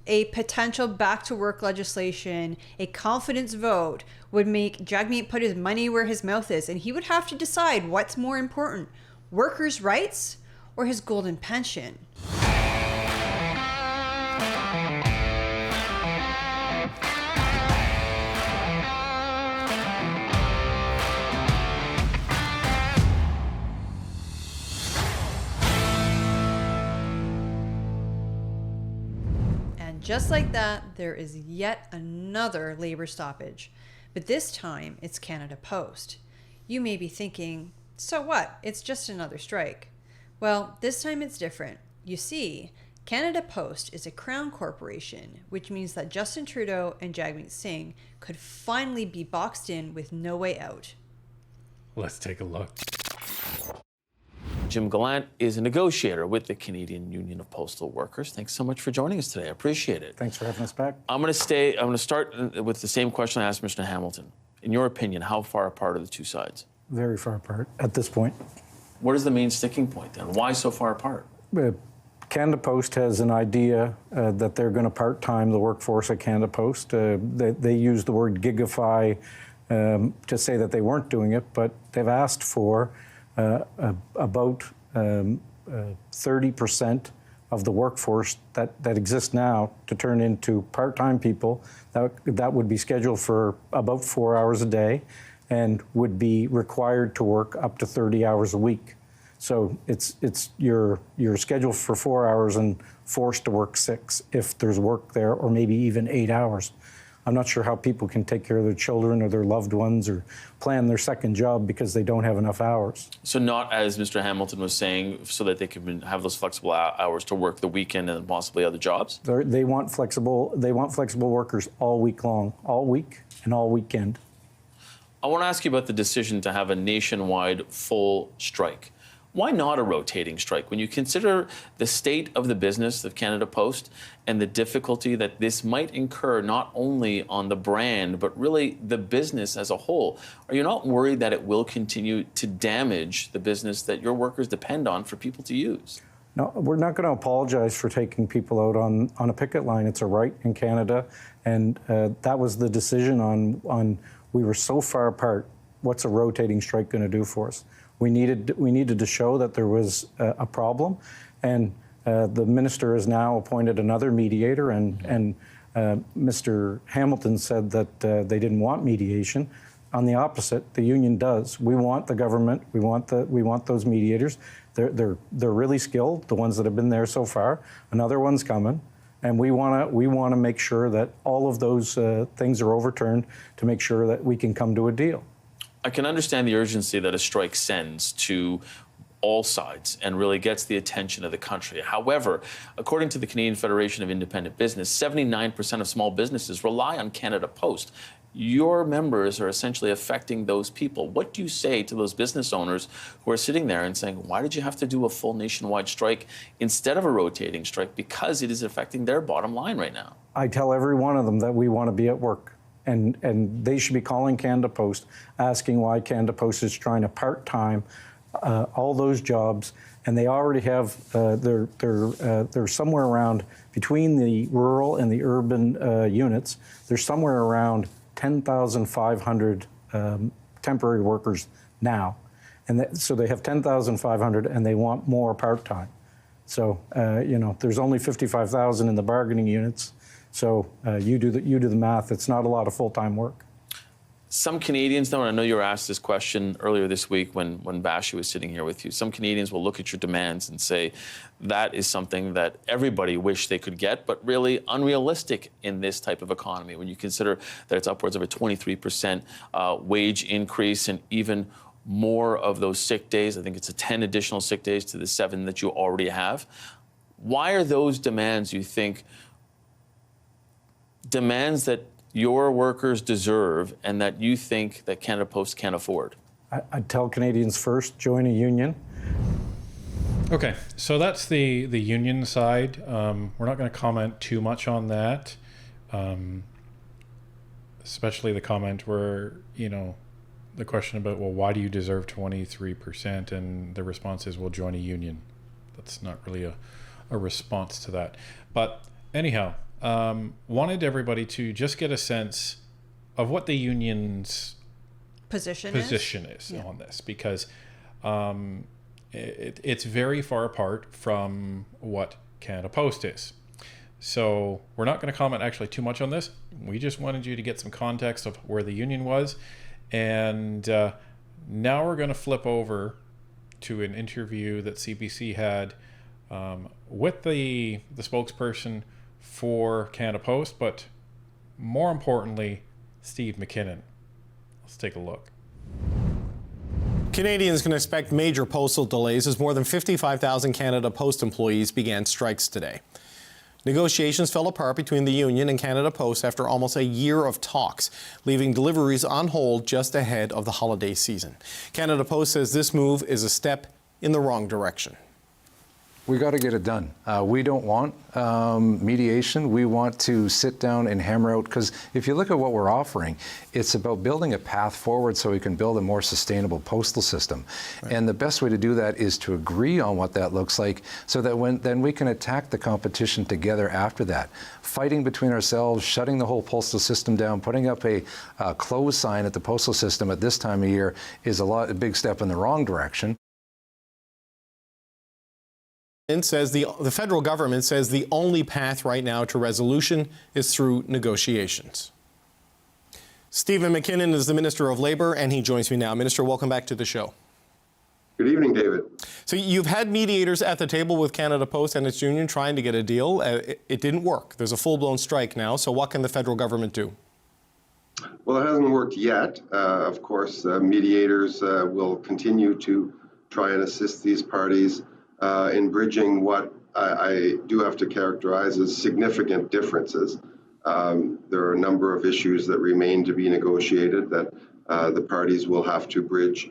a potential back to work legislation, a confidence vote would make Jagmeet put his money where his mouth is, and he would have to decide what's more important, workers' rights or his golden pension. Just like that, there is yet another labor stoppage, but this time it's Canada Post. You may be thinking, so what? It's just another strike. Well, this time it's different. You see, Canada Post is a crown corporation, which means that Justin Trudeau and Jagmeet Singh could finally be boxed in with no way out. Let's take a look. Jim Gallant is a negotiator with the Canadian Union of Postal Workers. Thanks so much for joining us today. I appreciate it. Thanks for having us back. I'm going to start with the same question I asked Mr. Hamilton. In your opinion, how far apart are the two sides? Very far apart at this point. What is the main sticking point then? Why so far apart? Canada Post has an idea that they're going to part-time the workforce at Canada Post. They use the word gigify to say that they weren't doing it, but they've asked for about 30% of the workforce that exists now to turn into part-time people that would be scheduled for about 4 hours a day and would be required to work up to 30 hours a week. So you're scheduled for 4 hours and forced to work 6 if there's work there, or maybe even 8 hours. I'm not sure how people can take care of their children or their loved ones or plan their second job because they don't have enough hours. So not, as Mr. Hamilton was saying, so that they can have those flexible hours to work the weekend and possibly other jobs? They want flexible workers all week long, all week and all weekend. I want to ask you about the decision to have a nationwide full strike. Why not a rotating strike? When you consider the state of the business of Canada Post and the difficulty that this might incur not only on the brand, but really the business as a whole, are you not worried that it will continue to damage the business that your workers depend on for people to use? No, we're not going to apologize for taking people out on a picket line. It's a right in Canada, and that was the decision on we were so far apart. What's a rotating strike going to do for us? We needed to show that there was a problem, and the minister has now appointed another mediator, and Mr. Hamilton said that they didn't want mediation. On the opposite, the union does. We want the government. We want those mediators. They're really skilled. The ones that have been there so far. Another one's coming. And we want to make sure that all of those things are overturned to make sure that we can come to a deal. I can understand the urgency that a strike sends to all sides and really gets the attention of the country. However, according to the Canadian Federation of Independent Business, 79% of small businesses rely on Canada Post. Your members are essentially affecting those people. What do you say to those business owners who are sitting there and saying, why did you have to do a full nationwide strike instead of a rotating strike? Because it is affecting their bottom line right now. I tell every one of them that we want to be at work. And they should be calling Canada Post, asking why Canada Post is trying to part-time all those jobs. And they already have, they're somewhere around, between the rural and the urban units, there's somewhere around 10,500 temporary workers now. And so they have 10,500 and they want more part-time. So, there's only 55,000 in the bargaining units. So you do the math. It's not a lot of full-time work. Some Canadians, though, and I know you were asked this question earlier this week when Bashi was sitting here with you, some Canadians will look at your demands and say that is something that everybody wished they could get, but really unrealistic in this type of economy when you consider that it's upwards of a 23% wage increase and even more of those sick days. I think it's 10 additional sick days to the 7 that you already have. Why are those demands, you think, demands that your workers deserve and that you think that Canada Post can't afford? I'd tell Canadians first, join a union. Okay, so that's the union side. We're not going to comment too much on that, especially the comment where, the question about, well, why do you deserve 23%? And the response is, well, join a union. That's not really a response to that. But anyhow, wanted everybody to just get a sense of what the union's Position is Yeah. on this, because it's very far apart from what Canada Post is. So we're not going to comment actually too much on this. We just wanted you to get some context of where the union was. And now we're going to flip over to an interview that CBC had with the spokesperson for Canada Post, but more importantly, Steve McKinnon. Let's take a look. Canadians can expect major postal delays as more than 55,000 Canada Post employees began strikes today. Negotiations fell apart between the union and Canada Post after almost a year of talks, leaving deliveries on hold just ahead of the holiday season. Canada Post says this move is a step in the wrong direction. We got to get it done. We don't want mediation. We want to sit down and hammer out, because if you look at what we're offering, it's about building a path forward so we can build a more sustainable postal system. Right. And the best way to do that is to agree on what that looks like, so that then we can attack the competition together after that. Fighting between ourselves, shutting the whole postal system down, putting up a close sign at the postal system at this time of year is a big step in the wrong direction. Says the federal government says the only path right now to resolution is through negotiations. Stephen McKinnon is the Minister of Labour, and he joins me now. Minister, welcome back to the show. Good evening, David. So you've had mediators at the table with Canada Post and its union trying to get a deal. It didn't work. There's a full-blown strike now. So what can the federal government do? Well, it hasn't worked yet. Of course, mediators will continue to try and assist these parties in bridging what I do have to characterize as significant differences. There are a number of issues that remain to be negotiated that the parties will have to bridge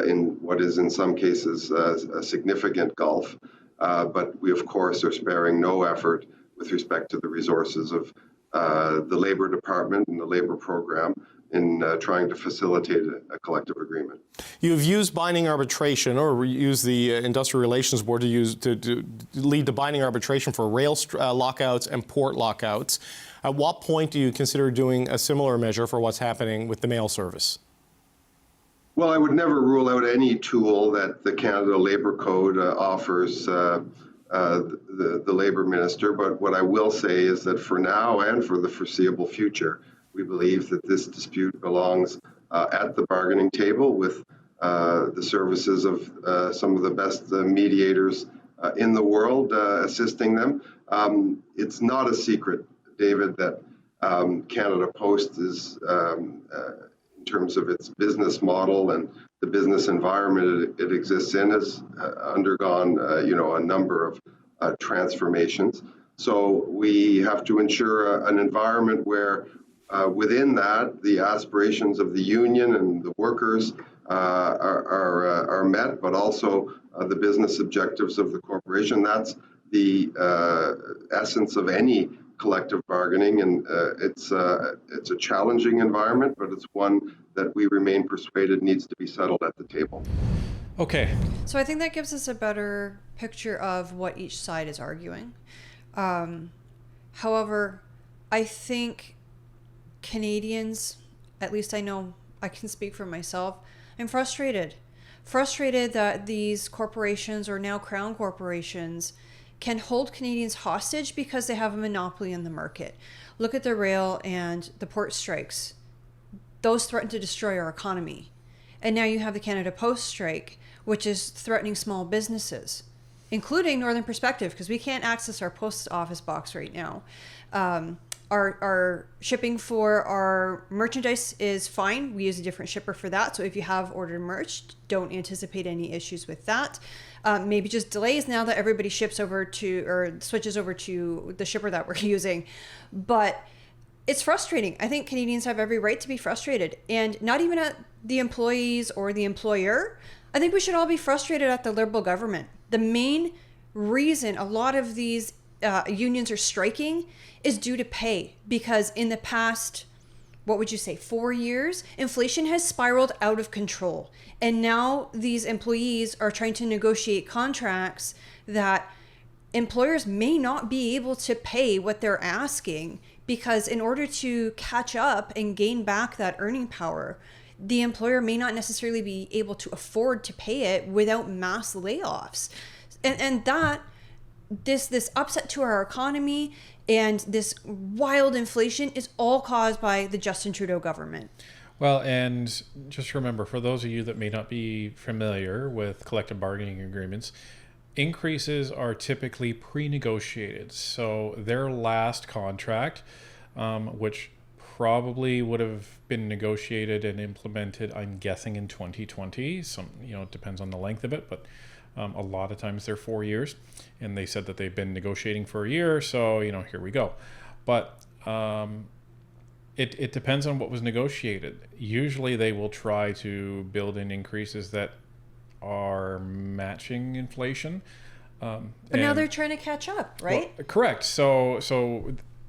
in what is in some cases a significant gulf. But we, of course, are sparing no effort with respect to the resources of the Labour Department and the Labour program in trying to facilitate a collective agreement. You've used binding arbitration, or used the Industrial Relations Board to lead to binding arbitration for rail lockouts and port lockouts. At what point do you consider doing a similar measure for what's happening with the mail service? Well, I would never rule out any tool that the Canada Labour Code offers the Labour Minister, but what I will say is that for now and for the foreseeable future, we believe that this dispute belongs at the bargaining table with the services of some of the best mediators in the world assisting them. It's not a secret, David, that Canada Post is, in terms of its business model and the business environment it exists in, has undergone a number of transformations. So we have to ensure an environment where within that, the aspirations of the union and the workers are met, but also the business objectives of the corporation. That's the essence of any collective bargaining, and it's a challenging environment, but it's one that we remain persuaded needs to be settled at the table. Okay. So I think that gives us a better picture of what each side is arguing. However, I think Canadians, at least I know I can speak for myself, I'm frustrated that these corporations, or now crown corporations, can hold Canadians hostage because they have a monopoly in the market. Look at the rail and the port strikes. Those threaten to destroy our economy. And now you have the Canada Post strike, which is threatening small businesses, including Northern Perspective, because we can't access our post office box right now. Our shipping for our merchandise is fine. We use a different shipper for that. So if you have ordered merch, don't anticipate any issues with that. Maybe just delays now that everybody ships over to, or switches over to the shipper that we're using. But it's frustrating. I think Canadians have every right to be frustrated, and not even at the employees or the employer. I think we should all be frustrated at the Liberal government. The main reason a lot of these unions are striking is due to pay, because in the past, what would you say, 4 years, inflation has spiraled out of control. And now these employees are trying to negotiate contracts that employers may not be able to pay what they're asking, because in order to catch up and gain back that earning power, the employer may not necessarily be able to afford to pay it without mass layoffs. And that this upset to our economy and this wild inflation is all caused by the Justin Trudeau government. Well, and just remember, for those of you that may not be familiar with collective bargaining agreements, increases are typically pre-negotiated. So their last contract, which probably would have been negotiated and implemented, I'm guessing, in 2020. It depends on the length of it, but a lot of times they're 4 years, and they said that they've been negotiating for a year, so here we go. But it depends on what was negotiated. Usually they will try to build in increases that are matching inflation. But now they're trying to catch up, right? Well, correct. So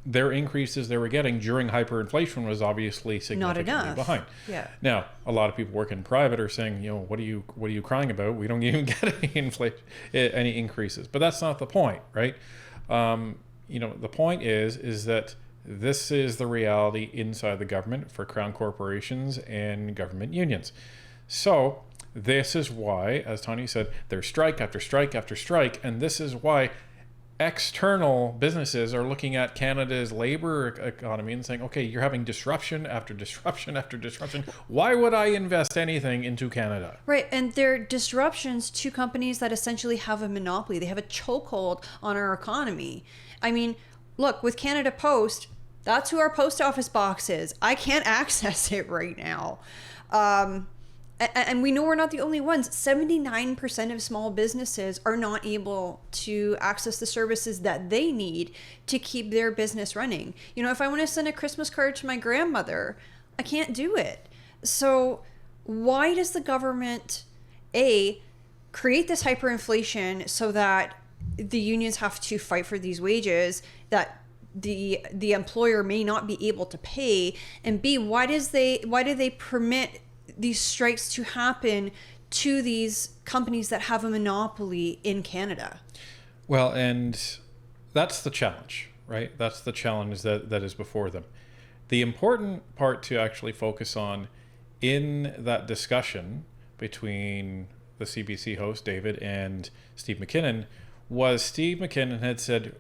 their increases they were getting during hyperinflation was obviously significantly not enough. behind. Yeah. Now, a lot of people working in private are saying, what are you crying about? We don't even get any increases. But that's not the point, right? The point is that this is the reality inside the government for crown corporations and government unions. So this is why, as Tony said, there's strike after strike after strike, and this is why external businesses are looking at Canada's labor economy and saying, okay, you're having disruption after disruption after disruption. Why would I invest anything into Canada? Right, and they're disruptions to companies that essentially have a monopoly. They have a chokehold on our economy. I mean, look, with Canada Post, that's who our post office box is. I can't access it right now. And we know we're not the only ones. 79% of small businesses are not able to access the services that they need to keep their business running. If I want to send a Christmas card to my grandmother, I can't do it. So why does the government, create this hyperinflation so that the unions have to fight for these wages that the employer may not be able to pay? And B, why do they permit these strikes to happen to these companies that have a monopoly in Canada? Well, and that's the challenge, right? That's the challenge that is before them. The important part to actually focus on in that discussion between the CBC host, David, and Steve McKinnon was Steve McKinnon had said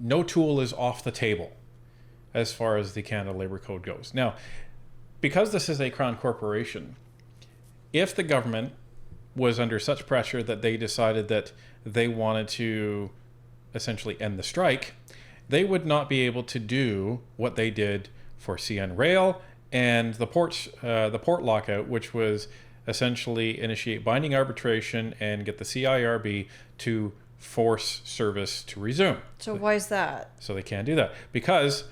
no tool is off the table as far as the Canada Labour Code goes. Now, because this is a crown corporation, if the government was under such pressure that they decided that they wanted to essentially end the strike, they would not be able to do what they did for CN Rail and the port lockout, which was essentially initiate binding arbitration and get the CIRB to force service to resume. So why is that? So they can't do that because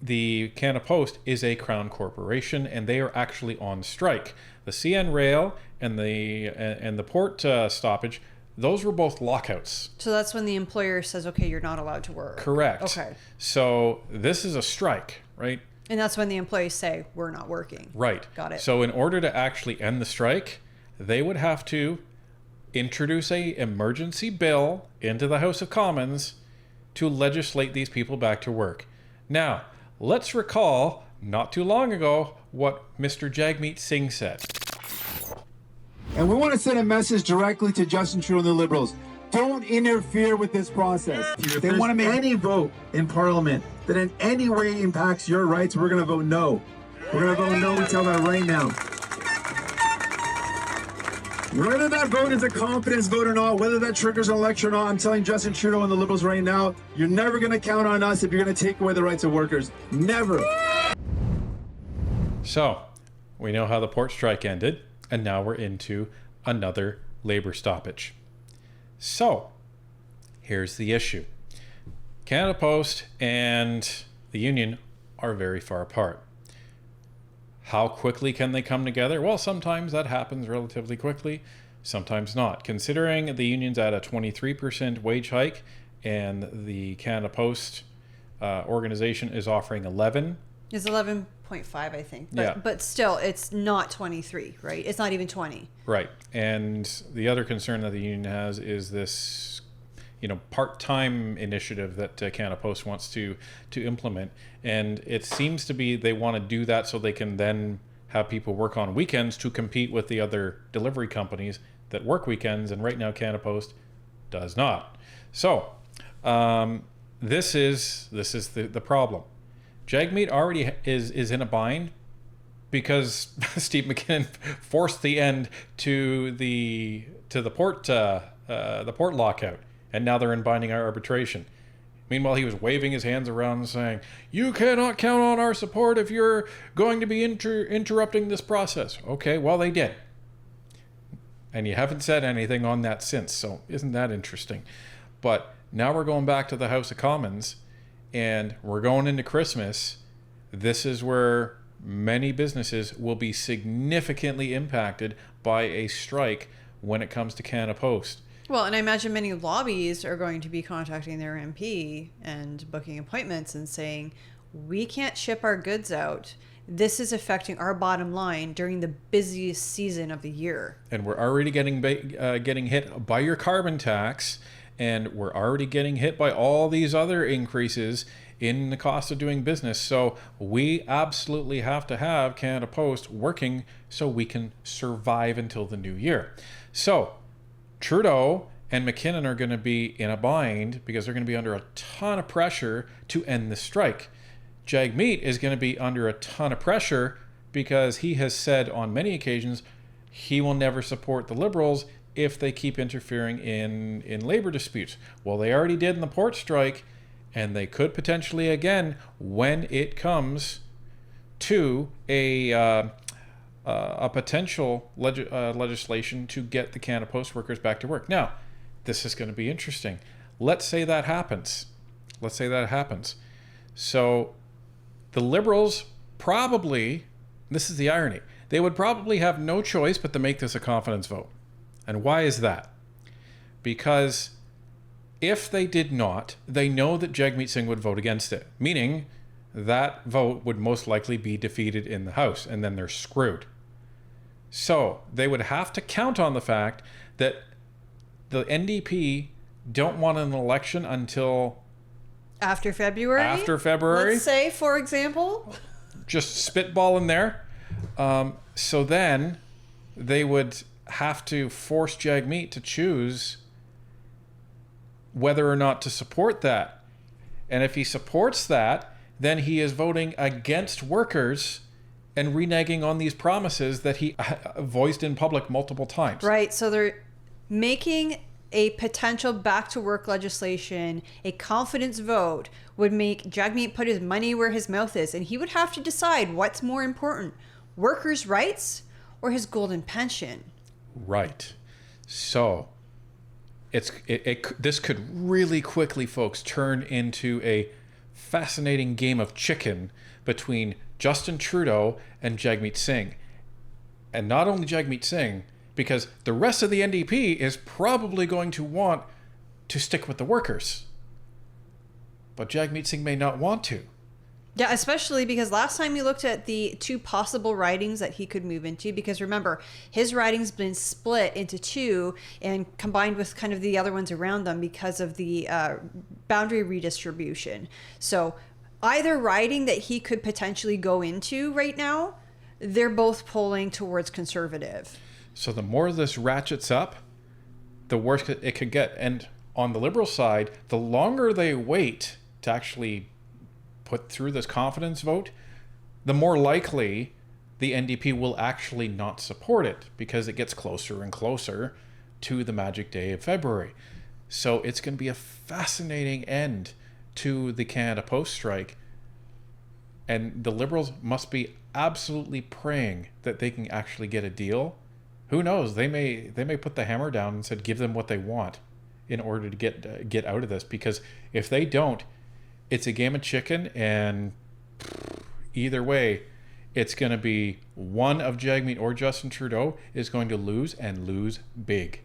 the Canada Post is a crown corporation and they are actually on strike. The CN Rail and the port stoppage, those were both lockouts. So that's when the employer says, okay, you're not allowed to work. Correct. Okay. So this is a strike, right? And that's when the employees say, we're not working. Right. Got it. So in order to actually end the strike, they would have to introduce a emergency bill into the House of Commons to legislate these people back to work. Now, let's recall, not too long ago, what Mr. Jagmeet Singh said. And we want to send a message directly to Justin Trudeau and the Liberals. Don't interfere with this process. If they want to make any vote in Parliament that in any way impacts your rights, we're going to vote no. We're going to vote no. We tell that right now. Whether that vote is a confidence vote or not, whether that triggers an election or not, I'm telling Justin Trudeau and the Liberals right now, you're never going to count on us if you're going to take away the rights of workers. Never. So, we know how the port strike ended, and now we're into another labor stoppage. So, here's the issue. Canada Post and the union are very far apart. How quickly can they come together? Well, sometimes that happens relatively quickly, sometimes not. Considering the union's at a 23% wage hike and the Canada Post organization is offering 11. Is 11.5 0.5, I think. But, Yeah. but still, it's not 23, right? It's not even 20. Right. And the other concern that the union has is this, part-time initiative that Canada Post wants to implement. And it seems to be they want to do that so they can then have people work on weekends to compete with the other delivery companies that work weekends. And right now, Canada Post does not. So this is the problem. Jagmeet already is in a bind because Steve McKinnon forced the end to the port lockout, and now they're in binding arbitration. Meanwhile, he was waving his hands around saying, "You cannot count on our support if you're going to be interrupting this process." Okay, well, they did. And you haven't said anything on that since, so isn't that interesting? But now we're going back to the House of Commons, and we're going into Christmas. This is where many businesses will be significantly impacted by a strike when it comes to Canada Post. Well, and I imagine many lobbies are going to be contacting their MP and booking appointments and saying, we can't ship our goods out. This is affecting our bottom line during the busiest season of the year. And we're already getting hit by your carbon tax, and we're already getting hit by all these other increases in the cost of doing business. So we absolutely have to have Canada Post working so we can survive until the new year. So Trudeau and McKinnon are going to be in a bind because they're going to be under a ton of pressure to end the strike. Jagmeet is going to be under a ton of pressure because he has said on many occasions he will never support the Liberals if they keep interfering in labor disputes. Well, they already did in the port strike, and they could potentially again when it comes to a potential legislation to get the Canada Post workers back to work. Now, this is going to be interesting. Let's say that happens. So the Liberals probably, this is the irony, they would probably have no choice but to make this a confidence vote. And why is that? Because if they did not, they know that Jagmeet Singh would vote against it, meaning that vote would most likely be defeated in the House, and then they're screwed. So they would have to count on the fact that the NDP don't want an election until After February? Let's say, for example. Just spitballing there. So then they would have to force Jagmeet to choose whether or not to support that. And if he supports that, then he is voting against workers and reneging on these promises that he voiced in public multiple times. Right. So they're making a potential back to work legislation a confidence vote would make Jagmeet put his money where his mouth is, and he would have to decide what's more important, workers' rights or his golden pension. Right. So this could really quickly, folks, turn into a fascinating game of chicken between Justin Trudeau and Jagmeet Singh. And not only Jagmeet Singh, because the rest of the NDP is probably going to want to stick with the workers. But Jagmeet Singh may not want to. Yeah, especially because last time we looked at the two possible ridings that he could move into, because remember, his riding's been split into two and combined with kind of the other ones around them because of the boundary redistribution. So either riding that he could potentially go into right now, they're both polling towards conservative. So the more this ratchets up, the worse it could get. And on the Liberal side, the longer they wait to actually put through this confidence vote, the more likely the NDP will actually not support it because it gets closer and closer to the magic day of February. So it's going to be a fascinating end to the Canada Post strike. And the Liberals must be absolutely praying that they can actually get a deal. Who knows? They may put the hammer down and said, give them what they want in order to get out of this. Because if they don't, it's a game of chicken, and either way, it's going to be one of Jagmeet or Justin Trudeau is going to lose, and lose big.